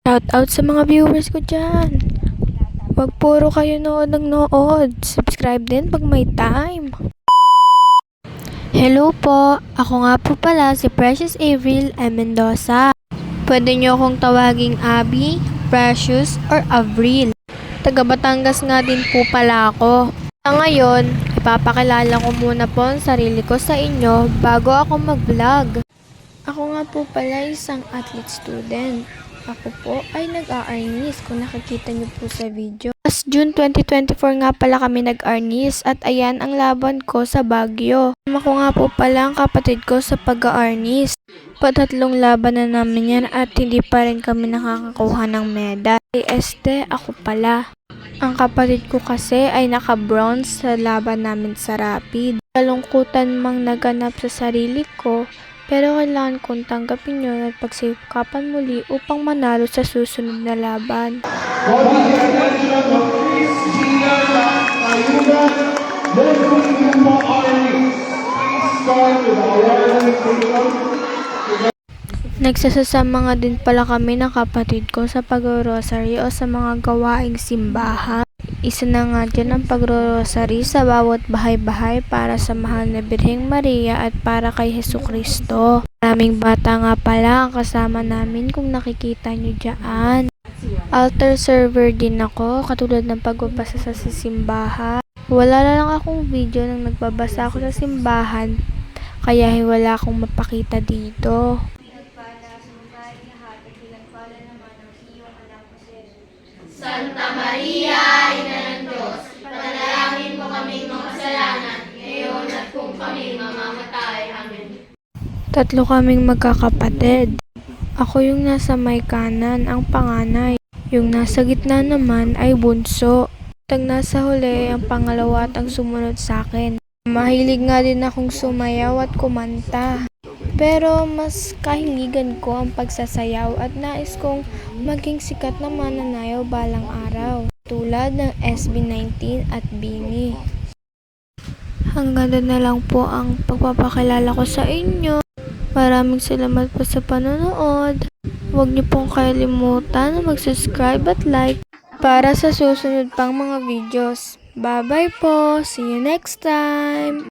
Shout out sa mga viewers ko dyan. Wag puro kayo nood ng nood. Subscribe din pag may time. Hello po, ako nga po pala si Precious Avril M. Mendoza. Pwede nyo akong tawaging Abby, Precious, or Avril. Taga Batangas nga din po pala ako. Sa ngayon, ipapakilala ko muna po ang sarili ko sa inyo bago ako mag-vlog. Ako nga po pala isang athlete student. Ako po ay nag-a-arnis kung nakikita niyo po sa video. Last June 2024 nga pala kami nag-arnis at ayan ang laban ko sa Baguio. Ako nga po pala ang kapatid ko sa pag-a-arnis. Patatlong laban na namin yan at hindi pa rin kami nakakakuha ng medal. Ako pala. Ang kapatid ko kasi ay naka-bronze sa laban namin sa rapid. Kalungkutan mang naganap sa sarili ko, pero kailangan kong tanggapin yun at pagsikapan muli upang manalo sa susunod na laban. Nagsasasama nga din pala kami ng kapatid ko sa pag-rosary o sa mga gawaing simbahan. Isa na nga dyan ang pag-rosary sa bawat bahay-bahay para sa mahal na Birheng Maria at para kay Jesucristo. Maraming bata nga pala ang kasama namin kung nakikita nyo dyan. Altar server din ako, katulad ng pagbabasa sa simbahan. Wala na lang akong video nang nagbabasa ako sa simbahan, kaya wala akong mapakita dito. Santa Maria, Ina ng Diyos, panalangin mo kaming mga kasalanan, ngayon at kung kami mamamatay. Amen. Tatlo kaming magkakapatid. Ako yung nasa may kanan, ang panganay. Yung nasa gitna naman ay bunso. Ang nasa huli, ang pangalawa at ang sumunod sa akin. Mahilig nga din akong sumayaw at kumanta. Pero mas kahiligan ko ang pagsasayaw at nais kong maging sikat na mananayaw balang araw, tulad ng SB19 at BINI. Hanggang doon na lang po ang pagpapakilala ko sa inyo. Maraming salamat po sa panonood. Huwag niyo pong kalimutan na mag-subscribe at like para sa susunod pang mga videos. Bye-bye po! See you next time!